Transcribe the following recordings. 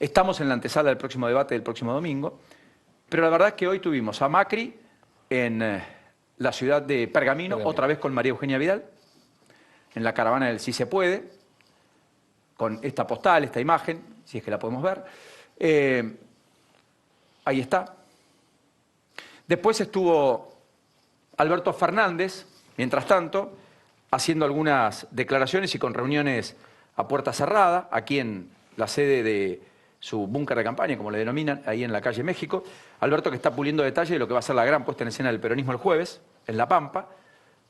Estamos en la antesala del próximo debate del próximo domingo, pero la verdad es que hoy tuvimos a Macri en la ciudad de Pergamino, otra vez con María Eugenia Vidal, en la caravana del Sí se puede, con esta postal, esta imagen, si es que la podemos ver. Ahí está. Después estuvo Alberto Fernández, mientras tanto, haciendo algunas declaraciones y con reuniones a puerta cerrada, aquí en la sede de su búnker de campaña, como le denominan, ahí en la calle México. Alberto que está puliendo detalles de lo que va a ser la gran puesta en escena del peronismo el jueves, en La Pampa,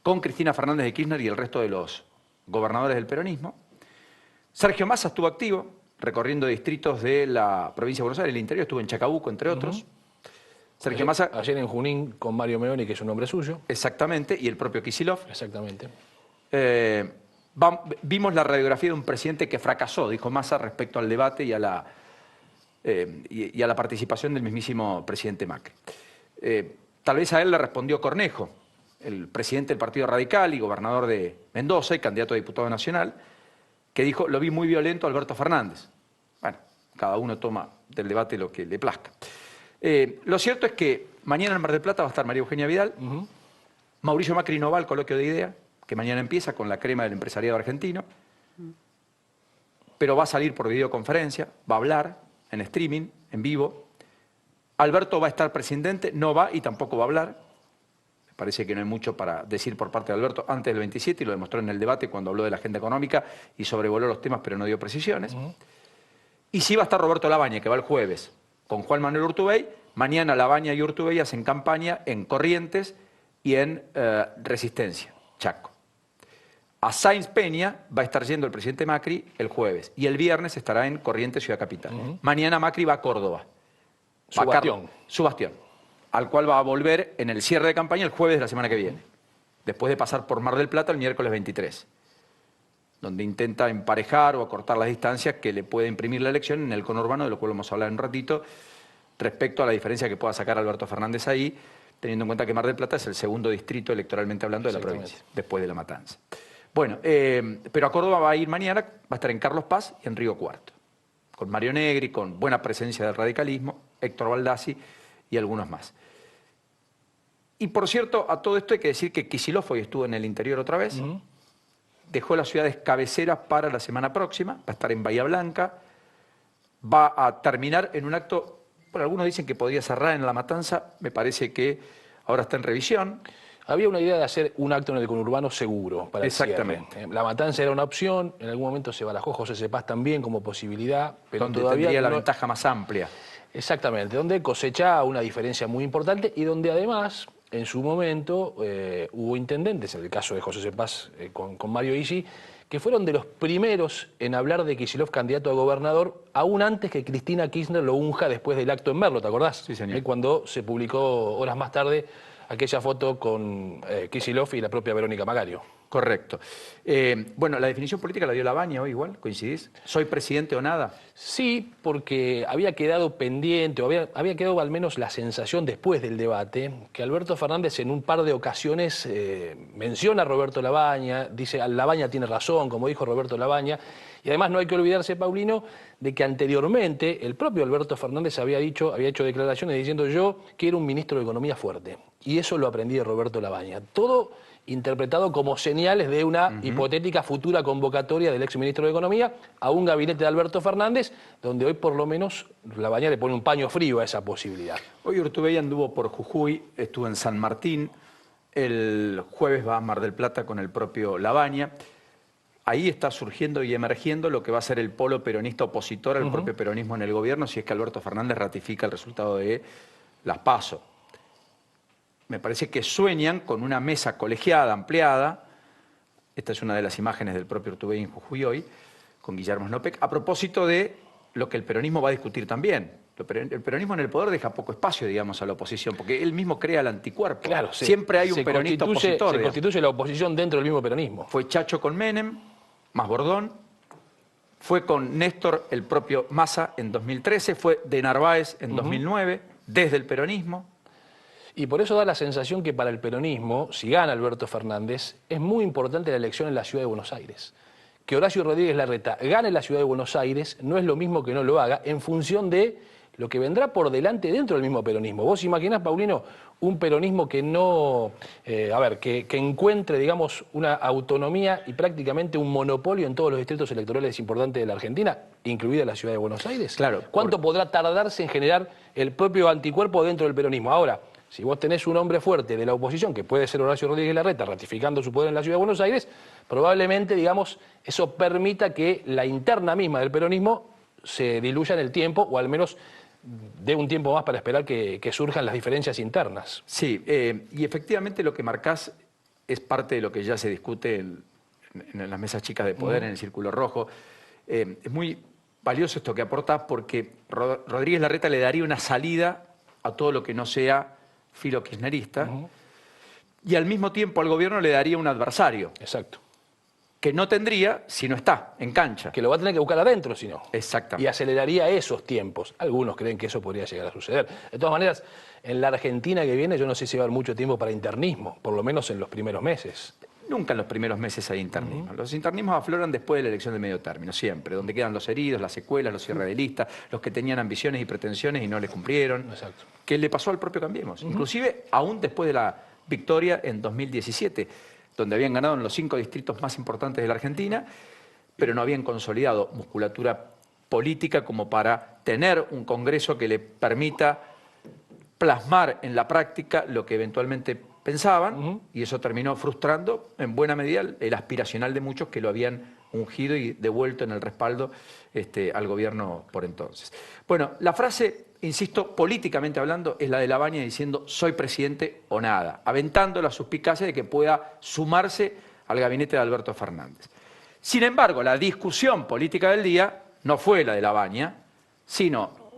con Cristina Fernández de Kirchner y el resto de los gobernadores del peronismo. Sergio Massa estuvo activo, recorriendo distritos de la provincia de Buenos Aires, el interior, estuvo en Chacabuco, entre otros. Sergio Massa... Ayer en Junín con Mario Meoni, que es un nombre suyo. Exactamente, y el propio Kicillof. Exactamente. Vimos la radiografía de un presidente que fracasó, dijo Massa, respecto al debate y a la participación del mismísimo presidente Macri. Tal vez a él le respondió Cornejo, el presidente del Partido Radical y gobernador de Mendoza y candidato a diputado nacional, que dijo, lo vi muy violento a Alberto Fernández. Bueno, cada uno toma del debate lo que le plazca. Lo cierto es que mañana en Mar del Plata va a estar María Eugenia Vidal, Mauricio Macri no va al coloquio de idea, que mañana empieza con la crema del empresariado argentino, pero va a salir por videoconferencia, va a hablar en streaming, en vivo. Alberto va a estar presidente, no va y tampoco va a hablar. Me parece que no hay mucho para decir por parte de Alberto antes del 27 y lo demostró en el debate cuando habló de la agenda económica y sobrevoló los temas pero no dio precisiones. Y sí va a estar Roberto Labaña, que va el jueves con Juan Manuel Urtubey. Mañana Labaña y Urtubey hacen campaña en Corrientes y en Resistencia, Chaco. A Sáenz Peña va a estar yendo el presidente Macri el jueves y el viernes estará en Corrientes, Ciudad Capital. Mañana Macri va a Córdoba. Su bastión. Su bastión, al cual va a volver en el cierre de campaña el jueves de la semana que viene, después de pasar por Mar del Plata el miércoles 23, donde intenta emparejar o acortar las distancias que le puede imprimir la elección en el conurbano, de lo cual vamos a hablar en un ratito, respecto a la diferencia que pueda sacar Alberto Fernández ahí, teniendo en cuenta que Mar del Plata es el segundo distrito electoralmente hablando de la provincia, después de La Matanza. Bueno, pero a Córdoba va a ir mañana, va a estar en Carlos Paz y en Río Cuarto, con Mario Negri, con buena presencia del radicalismo, Héctor Baldassi y algunos más. Y por cierto, a todo esto hay que decir que Kicillof hoy estuvo en el interior otra vez, dejó las ciudades cabeceras para la semana próxima, va a estar en Bahía Blanca, va a terminar en un acto, bueno, algunos dicen que podría cerrar en La Matanza, me parece que ahora está en revisión. Había una idea de hacer un acto en el conurbano seguro para el Exactamente. cierre. La Matanza era una opción, en algún momento se barajó José Cepaz también como posibilidad, pero donde todavía tendría la ventaja más amplia. Exactamente, donde cosecha una diferencia muy importante y donde además, en su momento, hubo intendentes, en el caso de José Cepaz con Mario Isi, que fueron de los primeros en hablar de Kicillof candidato a gobernador, aún antes que Cristina Kirchner lo unja después del acto en Merlo, ¿te acordás? Sí, señor. Cuando se publicó horas más tarde aquella foto con Kicillof y la propia Verónica Magario. Correcto. Bueno, la definición política la dio Labaña hoy igual, ¿coincidís? ¿Soy presidente o nada? Sí, porque había quedado pendiente, o había quedado al menos la sensación después del debate, que Alberto Fernández en un par de ocasiones menciona a Roberto Labaña, dice, Labaña tiene razón, como dijo Roberto Labaña, y además no hay que olvidarse, Paulino, de que anteriormente el propio Alberto Fernández había hecho declaraciones diciendo yo quiero un ministro de Economía fuerte, y eso lo aprendí de Roberto Labaña. Todo interpretado como señales de una hipotética futura convocatoria del exministro de Economía a un gabinete de Alberto Fernández, donde hoy por lo menos Labaña le pone un paño frío a esa posibilidad. Hoy Urtubey anduvo por Jujuy, estuvo en San Martín, el jueves va a Mar del Plata con el propio Labaña. Ahí está surgiendo y emergiendo lo que va a ser el polo peronista opositor al propio peronismo en el gobierno, si es que Alberto Fernández ratifica el resultado de las PASO. Me parece que sueñan con una mesa colegiada, ampliada. Esta es una de las imágenes del propio Urtubey en Jujuy hoy, con Guillermo Snopek, a propósito de lo que el peronismo va a discutir también. El peronismo en el poder deja poco espacio, digamos, a la oposición, porque él mismo crea el anticuerpo. Claro, siempre hay un peronista opositor. Se constituye la oposición dentro del mismo peronismo. Fue Chacho con Menem, más Bordón. Fue con Néstor el propio Massa en 2013, fue de Narváez en 2009, desde el peronismo. Y por eso da la sensación que para el peronismo, si gana Alberto Fernández, es muy importante la elección en la ciudad de Buenos Aires, que Horacio Rodríguez Larreta gane la ciudad de Buenos Aires no es lo mismo que no lo haga en función de lo que vendrá por delante dentro del mismo peronismo. ¿Vos imaginás, Paulino, un peronismo que no, que encuentre, digamos, una autonomía y prácticamente un monopolio en todos los distritos electorales importantes de la Argentina, incluida la ciudad de Buenos Aires? Claro. ¿Cuánto podrá tardarse en generar el propio anticuerpo dentro del peronismo? Ahora, si vos tenés un hombre fuerte de la oposición, que puede ser Horacio Rodríguez Larreta, ratificando su poder en la ciudad de Buenos Aires, probablemente, digamos, eso permita que la interna misma del peronismo se diluya en el tiempo, o al menos dé un tiempo más para esperar que surjan las diferencias internas. Sí, y efectivamente lo que marcás es parte de lo que ya se discute en las mesas chicas de poder, en el Círculo Rojo. Es muy valioso esto que aportás porque Rodríguez Larreta le daría una salida a todo lo que no sea filo kirchnerista, y al mismo tiempo al gobierno le daría un adversario. Exacto. Que no tendría si no está en cancha. Que lo va a tener que buscar adentro, si no. Exactamente. Y aceleraría esos tiempos. Algunos creen que eso podría llegar a suceder. De todas maneras, en la Argentina que viene, yo no sé si va a haber mucho tiempo para internismo, por lo menos en los primeros meses. Nunca en los primeros meses hay internismo. Los internismos afloran después de la elección de medio término, siempre, donde quedan los heridos, las secuelas, los cierres de lista, los que tenían ambiciones y pretensiones y no les cumplieron. Exacto. Que le pasó al propio Cambiemos, inclusive aún después de la victoria en 2017, donde habían ganado en los 5 distritos más importantes de la Argentina, pero no habían consolidado musculatura política como para tener un Congreso que le permita plasmar en la práctica lo que eventualmente pensaban, y eso terminó frustrando en buena medida el aspiracional de muchos que lo habían ungido y devuelto en el respaldo al gobierno por entonces. Bueno, la frase, insisto, políticamente hablando, es la de Lavagna diciendo soy presidente o nada, aventando la suspicacia de que pueda sumarse al gabinete de Alberto Fernández. Sin embargo, la discusión política del día no fue la de Lavagna, sino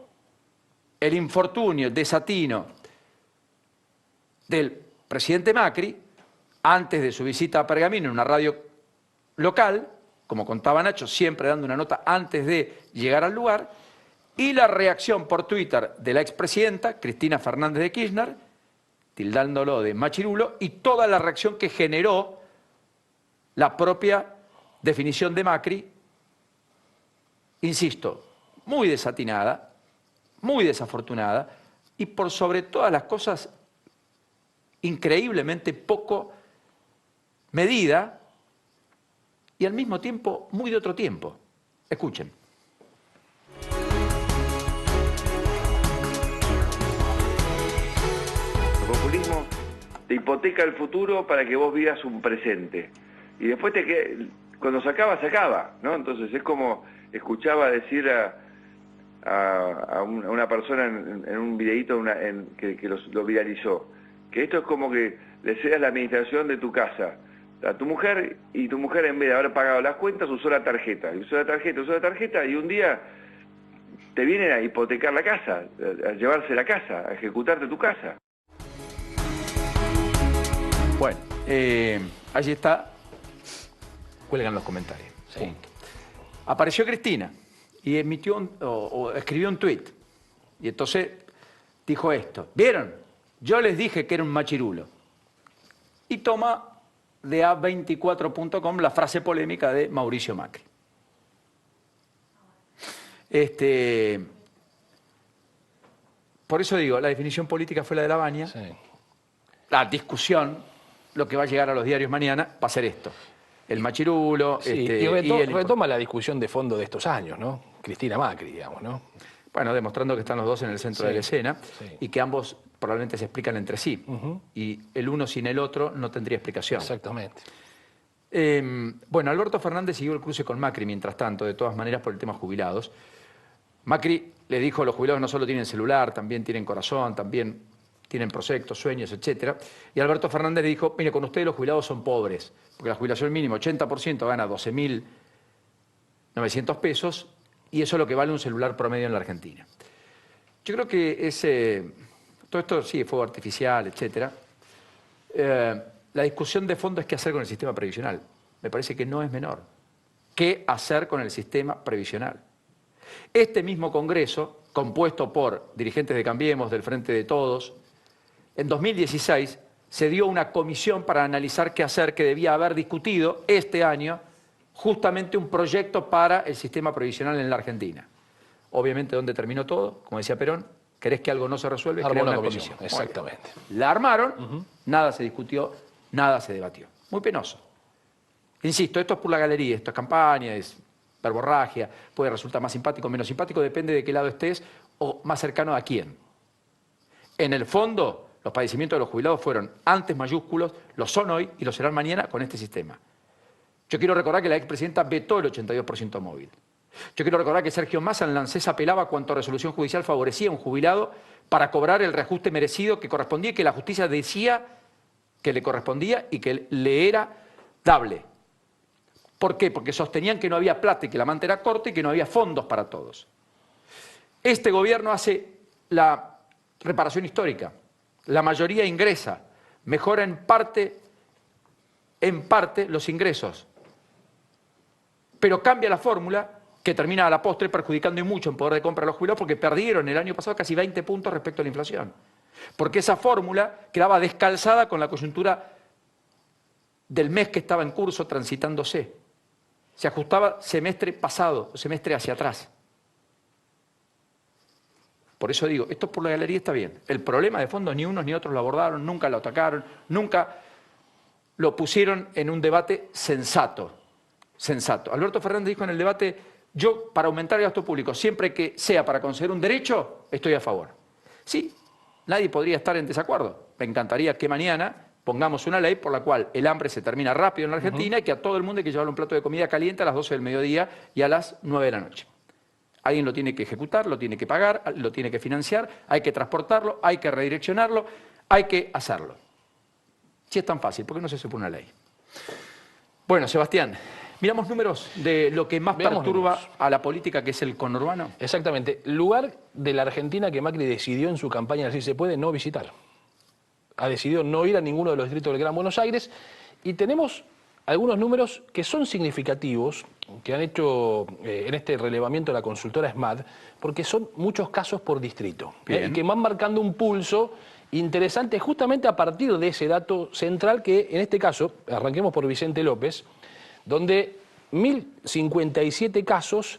el infortunio, el desatino del presidente Macri, antes de su visita a Pergamino en una radio local, como contaba Nacho, siempre dando una nota antes de llegar al lugar, y la reacción por Twitter de la expresidenta, Cristina Fernández de Kirchner, tildándolo de machirulo, y toda la reacción que generó la propia definición de Macri, insisto, muy desatinada, muy desafortunada, y por sobre todas las cosas, increíblemente poco medida, y al mismo tiempo muy de otro tiempo. Escuchen. El populismo te hipoteca el futuro para que vos vivas un presente. Y después cuando se acaba, ¿no? Entonces es como escuchaba decir a una persona en un videíto que lo viralizó, que esto es como que le cedas la administración de tu casa a tu mujer, y tu mujer, en vez de haber pagado las cuentas, usó la tarjeta, y un día te vienen a hipotecar la casa, a llevarse la casa, a ejecutarte tu casa. Bueno, allí está. Cuelgan los comentarios. Sí. Punto. Apareció Cristina y emitió o escribió un tuit. Y entonces dijo esto. ¿Vieron? Yo les dije que era un machirulo. Y toma de A24.com la frase polémica de Mauricio Macri. Por eso digo, la definición política fue la de Lavagna. Sí. La discusión, lo que va a llegar a los diarios mañana, va a ser esto. El machirulo. Sí, y retoma la discusión de fondo de estos años, ¿no? Cristina Macri, digamos, ¿no? Bueno, demostrando que están los dos en el centro de la escena, y que ambos probablemente se explican entre sí. Y el uno sin el otro no tendría explicación. Exactamente. Bueno, Alberto Fernández siguió el cruce con Macri mientras tanto, de todas maneras por el tema jubilados. Macri le dijo, los jubilados no solo tienen celular, también tienen corazón, también tienen proyectos, sueños, etc. Y Alberto Fernández le dijo, mire, con ustedes los jubilados son pobres, porque la jubilación mínima, 80% gana 12.900 pesos, y eso es lo que vale un celular promedio en la Argentina. Yo creo que todo esto sí, fuego artificial, etc. La discusión de fondo es qué hacer con el sistema previsional. Me parece que no es menor. ¿Qué hacer con el sistema previsional? Este mismo Congreso, compuesto por dirigentes de Cambiemos, del Frente de Todos, en 2016 se dio una comisión para analizar qué hacer, que debía haber discutido este año justamente un proyecto para el sistema previsional en la Argentina. Obviamente, ¿dónde terminó todo? Como decía Perón, querés que algo no se resuelve, Armó crea una una comisión. comisión. Exactamente. La armaron, nada se discutió, nada se debatió. Muy penoso. Insisto, esto es por la galería, esto es campaña, es verborragia, puede resultar más simpático o menos simpático, depende de qué lado estés o más cercano a quién. En el fondo, los padecimientos de los jubilados fueron antes mayúsculos, lo son hoy y lo serán mañana con este sistema. Yo quiero recordar que la expresidenta vetó el 82% móvil. Yo quiero recordar que Sergio Massa en la ANSES apelaba cuanto resolución judicial favorecía a un jubilado para cobrar el reajuste merecido que correspondía y que la justicia decía que le correspondía y que le era dable. ¿Por qué? Porque sostenían que no había plata y que la manta era corta y que no había fondos para todos. Este gobierno hace la reparación histórica. La mayoría ingresa, mejora en parte los ingresos, pero cambia la fórmula que termina a la postre perjudicando y mucho en poder de compra a los jubilados porque perdieron el año pasado casi 20 puntos respecto a la inflación. Porque esa fórmula quedaba descalzada con la coyuntura del mes que estaba en curso transitándose. Se ajustaba semestre pasado, semestre hacia atrás. Por eso digo, esto por la galería está bien. El problema de fondo ni unos ni otros lo abordaron, nunca lo atacaron, nunca lo pusieron en un debate sensato. Sensato. Alberto Fernández dijo en el debate, yo para aumentar el gasto público, siempre que sea para conseguir un derecho, estoy a favor. Sí, nadie podría estar en desacuerdo. Me encantaría que mañana pongamos una ley por la cual el hambre se termina rápido en la Argentina y que a todo el mundo hay que llevarle un plato de comida caliente a las 12 del mediodía y a las 9 de la noche. Alguien lo tiene que ejecutar, lo tiene que pagar, lo tiene que financiar, hay que transportarlo, hay que redireccionarlo, hay que hacerlo. Si es tan fácil, ¿por qué no se hace por una ley? Bueno, Sebastián, miramos números de lo que más perturba a la política, que es el conurbano. Exactamente. Lugar de la Argentina que Macri decidió en su campaña, así se puede, no visitar. Ha decidido no ir a ninguno de los distritos del Gran Buenos Aires y tenemos algunos números que son significativos, que han hecho en este relevamiento de la consultora SMAD, porque son muchos casos por distrito, y que van marcando un pulso interesante justamente a partir de ese dato central que, en este caso, arranquemos por Vicente López, donde 1.057 casos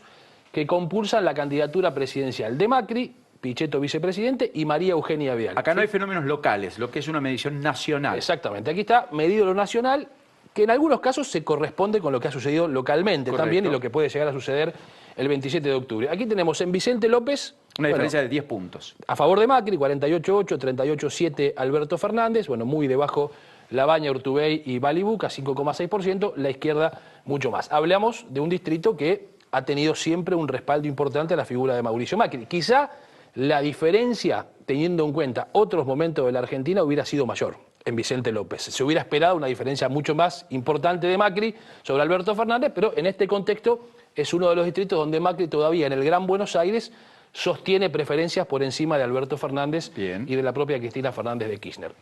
que compulsan la candidatura presidencial de Macri, Pichetto vicepresidente y María Eugenia Vidal. Acá no hay fenómenos locales, lo que es una medición nacional. Exactamente, aquí está medido lo nacional, que en algunos casos se corresponde con lo que ha sucedido localmente. Correcto. También y lo que puede llegar a suceder el 27 de octubre. Aquí tenemos en Vicente López una diferencia de 10 puntos. A favor de Macri, 48,8, 38,7 Alberto Fernández, bueno, muy debajo Labaña, Urtubey y Balibuca, 5,6%, la izquierda mucho más. Hablamos de un distrito que ha tenido siempre un respaldo importante a la figura de Mauricio Macri. Quizá la diferencia, teniendo en cuenta otros momentos de la Argentina, hubiera sido mayor en Vicente López. Se hubiera esperado una diferencia mucho más importante de Macri sobre Alberto Fernández, pero en este contexto es uno de los distritos donde Macri todavía en el Gran Buenos Aires sostiene preferencias por encima de Alberto Fernández y de la propia Cristina Fernández de Kirchner.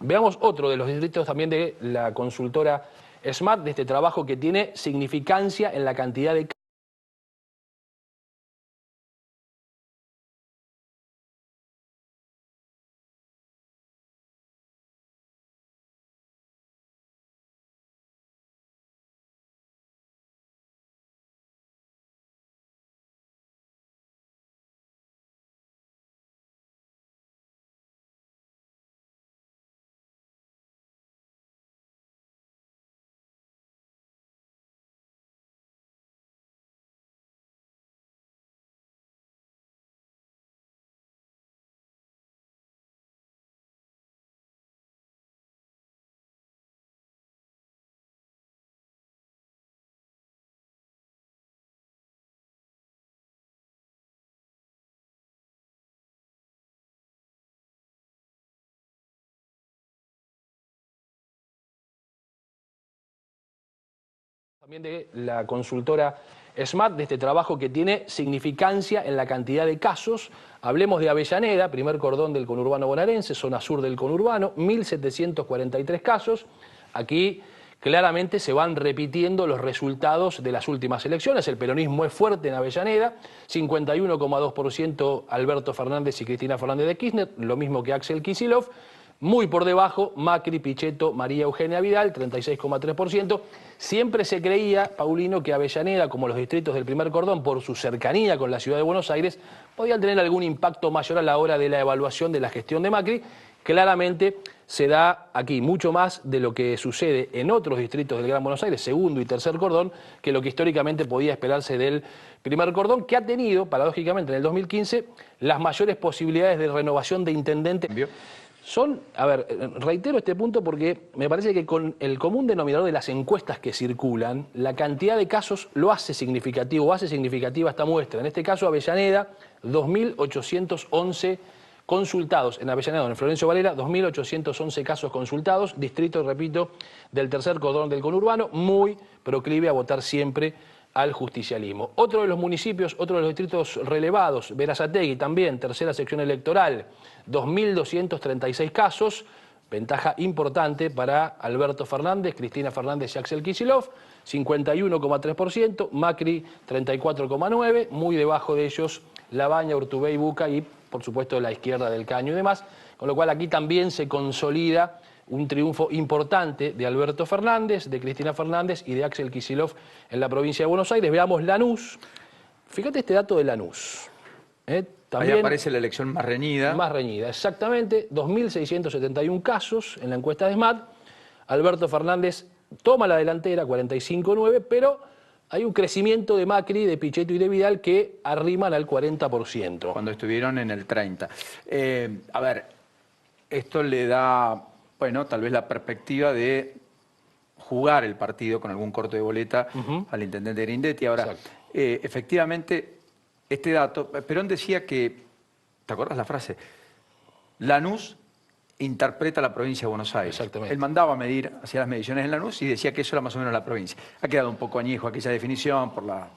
Veamos otro de los distritos también de la consultora SMAD, de este trabajo que tiene significancia en la cantidad de también de la consultora SMAD, de este trabajo que tiene significancia en la cantidad de casos. Hablemos de Avellaneda, primer cordón del conurbano bonaerense, zona sur del conurbano, 1.743 casos. Aquí claramente se van repitiendo los resultados de las últimas elecciones. El peronismo es fuerte en Avellaneda, 51,2% Alberto Fernández y Cristina Fernández de Kirchner, lo mismo que Axel Kicillof. Muy por debajo, Macri, Pichetto, María Eugenia Vidal, 36,3%. Siempre se creía, Paulino, que Avellaneda, como los distritos del primer cordón, por su cercanía con la ciudad de Buenos Aires, podían tener algún impacto mayor a la hora de la evaluación de la gestión de Macri. Claramente se da aquí mucho más de lo que sucede en otros distritos del Gran Buenos Aires, segundo y tercer cordón, que lo que históricamente podía esperarse del primer cordón, que ha tenido, paradójicamente, en el 2015, las mayores posibilidades de renovación de intendente. Son, a ver, reitero este punto porque me parece que con el común denominador de las encuestas que circulan, la cantidad de casos lo hace significativo, o hace significativa esta muestra. En este caso, Avellaneda, 2.811 consultados. En Avellaneda, en Florencio Varela, 2.811 casos consultados. Distrito, repito, del tercer cordón del conurbano, muy proclive a votar siempre al justicialismo. Otro de los municipios, otro de los distritos relevados, Berazategui también, tercera sección electoral, 2.236 casos, ventaja importante para Alberto Fernández, Cristina Fernández y Axel Kicillof, 51,3%, Macri 34,9%, muy debajo de ellos Labaña, Urtubey, Buca y por supuesto la izquierda del Caño y demás, con lo cual aquí también se consolida un triunfo importante de Alberto Fernández, de Cristina Fernández y de Axel Kicillof en la provincia de Buenos Aires. Veamos Lanús. Fíjate este dato de Lanús. También ahí aparece la elección más reñida. Más reñida, exactamente. 2.671 casos en la encuesta de SMAT. Alberto Fernández toma la delantera, 45,9, pero hay un crecimiento de Macri, de Pichetto y de Vidal que arriman al 40%. Cuando estuvieron en el 30%. A ver, esto le da, bueno, tal vez la perspectiva de jugar el partido con algún corte de boleta al intendente Grindetti. Ahora, efectivamente, este dato, Perón decía que, ¿te acuerdas la frase? Lanús interpreta la provincia de Buenos Aires. Exactamente. Él mandaba a medir, hacía las mediciones en Lanús y decía que eso era más o menos la provincia. Ha quedado un poco añejo aquella definición por las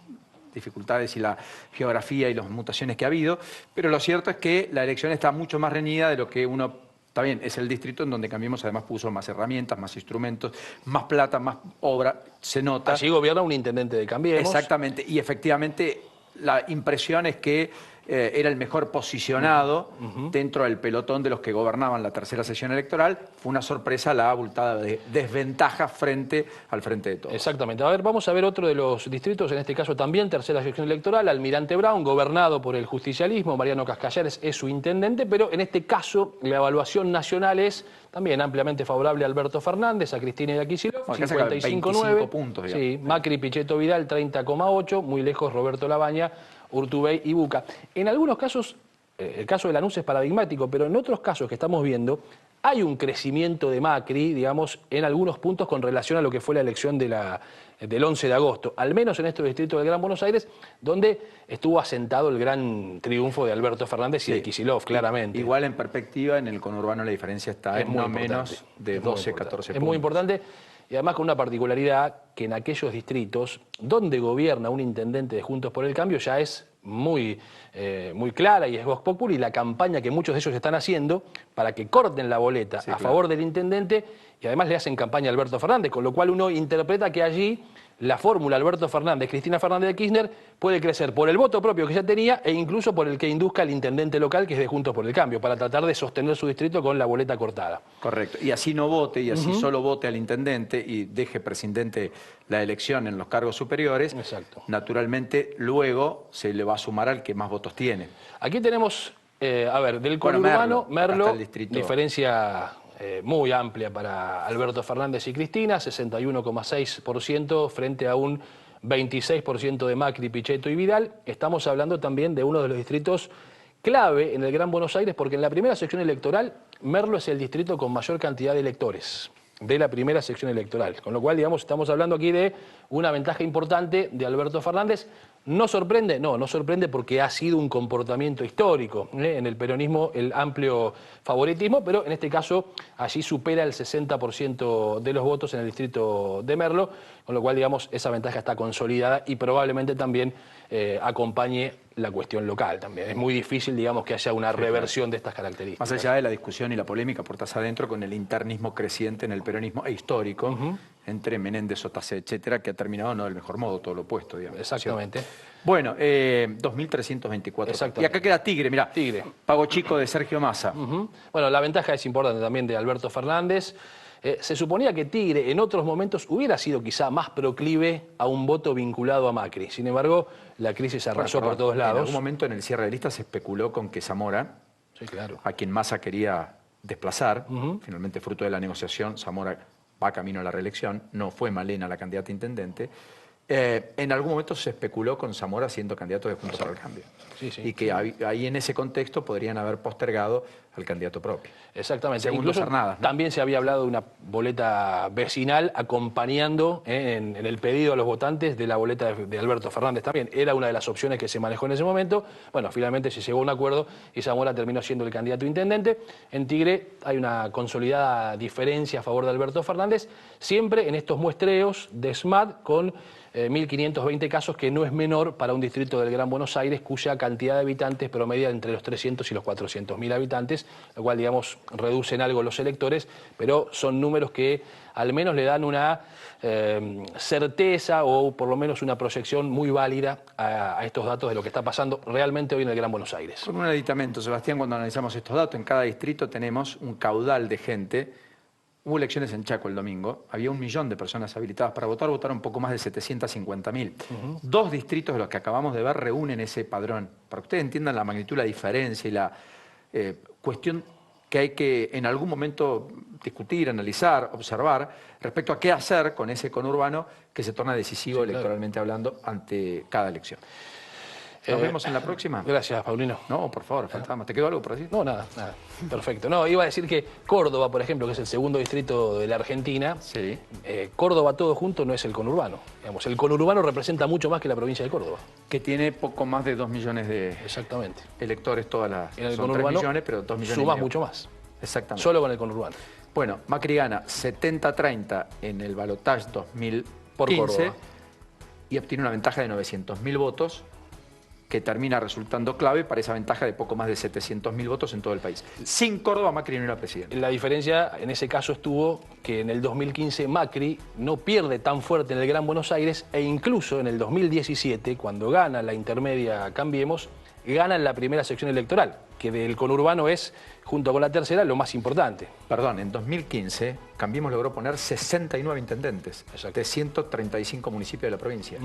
dificultades y la geografía y las mutaciones que ha habido, pero lo cierto es que la elección está mucho más reñida de lo que uno... Está bien, es el distrito en donde Cambiemos además puso más herramientas, más instrumentos, más plata, más obra, se nota. Allí gobierna un intendente de Cambiemos. Exactamente, y efectivamente la impresión es que era el mejor posicionado dentro del pelotón de los que gobernaban la tercera sesión electoral. Fue una sorpresa la abultada de desventaja frente al Frente de Todos. Exactamente. A ver, vamos a ver otro de los distritos, en este caso también tercera sección electoral, Almirante Brown, gobernado por el justicialismo, Mariano Cascallares es su intendente, pero en este caso la evaluación nacional es también ampliamente favorable a Alberto Fernández, a Cristina y a Kicillof, 55,9 puntos. Sí, Macri, Pichetto, Vidal, 30,8, muy lejos Roberto Labaña, Urtubey y Buca. En algunos casos, el caso de Lanús es paradigmático, pero en otros casos que estamos viendo, hay un crecimiento de Macri, digamos, en algunos puntos con relación a lo que fue la elección del 11 de agosto, al menos en estos distritos del Gran Buenos Aires, donde estuvo asentado el gran triunfo de Alberto Fernández y de Kicillof, claramente. Igual en perspectiva, en el conurbano la diferencia está en no menos de 12, 14 puntos. Es muy importante. Y además con una particularidad que en aquellos distritos donde gobierna un intendente de Juntos por el Cambio ya es muy clara y es Vox Populi, la campaña que muchos de ellos están haciendo para que corten la boleta a favor del intendente y además le hacen campaña a Alberto Fernández, con lo cual uno interpreta que allí la fórmula Alberto Fernández, Cristina Fernández de Kirchner puede crecer por el voto propio que ya tenía e incluso por el que induzca al intendente local que es de Juntos por el Cambio, para tratar de sostener su distrito con la boleta cortada. Correcto. Y así no vote, y así solo vote al intendente y deje prescindente la elección en los cargos superiores. Exacto. Naturalmente, luego se le va a sumar al que más votos tiene. Aquí tenemos, a ver, del conurbano, Merlo, diferencia muy amplia para Alberto Fernández y Cristina, 61,6% frente a un 26% de Macri, Pichetto y Vidal. Estamos hablando también de uno de los distritos clave en el Gran Buenos Aires, porque en la primera sección electoral, Merlo es el distrito con mayor cantidad de electores de la primera sección electoral. Con lo cual, digamos, estamos hablando aquí de una ventaja importante de Alberto Fernández. ¿No sorprende? No, no sorprende porque ha sido un comportamiento histórico en el peronismo, el amplio favoritismo, pero en este caso allí supera el 60% de los votos en el distrito de Merlo, con lo cual, digamos, esa ventaja está consolidada y probablemente también acompañe la cuestión local también. Es muy difícil, digamos, que haya una reversión de estas características. Más allá de la discusión y la polémica puertas adentro con el internismo creciente en el peronismo e histórico entre Menéndez, Otase, etcétera, que ha terminado no del mejor modo, todo lo opuesto, digamos. Exactamente. Bueno, 2.324. Exactamente. Y acá queda Tigre, mirá. Tigre. Pago chico de Sergio Massa. Bueno, la ventaja es importante también de Alberto Fernández. Se suponía que Tigre en otros momentos hubiera sido quizá más proclive a un voto vinculado a Macri. Sin embargo, la crisis arrasó por todos En lados. algún momento en el cierre de lista se especuló con que Zamora, Sí, claro. a quien Massa quería desplazar, finalmente fruto de la negociación, Zamora va camino a la reelección, no fue Malena la candidata a intendente. En algún momento se especuló con Zamora siendo candidato de Juntos al Cambio. Sí, sí. Y que ahí en ese contexto podrían haber postergado al candidato propio. Exactamente. Segundo Incluso Cernadas, ¿no? también se había hablado de una boleta vecinal acompañando en el pedido a los votantes de la boleta de Alberto Fernández también. Era una de las opciones que se manejó en ese momento. Bueno, finalmente se llegó a un acuerdo y Zamora terminó siendo el candidato a intendente. En Tigre hay una consolidada diferencia a favor de Alberto Fernández, siempre en estos muestreos de SMAD con 1.520 casos, que no es menor para un distrito del Gran Buenos Aires cuya cantidad de habitantes promedia entre los 300 y los 400.000 habitantes, lo cual, digamos, reducen algo los electores, pero son números que al menos le dan una certeza o por lo menos una proyección muy válida a estos datos de lo que está pasando realmente hoy en el Gran Buenos Aires. Con un aditamento, Sebastián, cuando analizamos estos datos, en cada distrito tenemos un caudal de gente. Hubo elecciones en Chaco el domingo, había 1 millón de personas habilitadas para votar, votaron un poco más de 750.000. Dos distritos de los que acabamos de ver reúnen ese padrón. Para que ustedes entiendan la magnitud, la diferencia y la cuestión que hay que en algún momento discutir, analizar, observar, respecto a qué hacer con ese conurbano que se torna decisivo electoralmente hablando ante cada elección. ¿Nos vemos en la próxima? Gracias, Paulino. No, por favor, faltaba. ¿Te quedó algo por decir? No, nada. Perfecto. No, iba a decir que Córdoba, por ejemplo, que es el segundo distrito de la Argentina, Sí. Córdoba todo junto no es el conurbano. Digamos, el conurbano representa mucho más que la provincia de Córdoba. Que tiene poco más de 2 millones de Exactamente. electores, todas las. En el Son 3 conurbano millones, pero 2 millones. sumás mucho más. Exactamente. Solo con el conurbano. Bueno, Macri gana 70-30 en el balotaje 2015 Por Córdoba. y obtiene una ventaja de 900.000 votos que termina resultando clave para esa ventaja de poco más de 700.000 votos en todo el país. Sin Córdoba, Macri no era presidente. La diferencia en ese caso estuvo que en el 2015 Macri no pierde tan fuerte en el Gran Buenos Aires e incluso en el 2017, cuando gana la intermedia Cambiemos, gana en la primera sección electoral, que del conurbano es, junto con la tercera, lo más importante. Perdón, en 2015 Cambiemos logró poner 69 intendentes de 135 municipios de la provincia.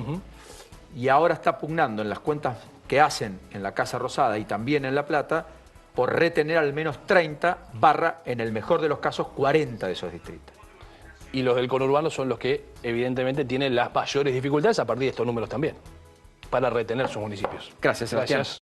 Y ahora está pugnando en las cuentas que hacen en la Casa Rosada y también en La Plata por retener al menos 30 / en el mejor de los casos 40 de esos distritos. Y los del conurbano son los que evidentemente tienen las mayores dificultades a partir de estos números también, para retener sus municipios. Gracias, Sebastián. Gracias.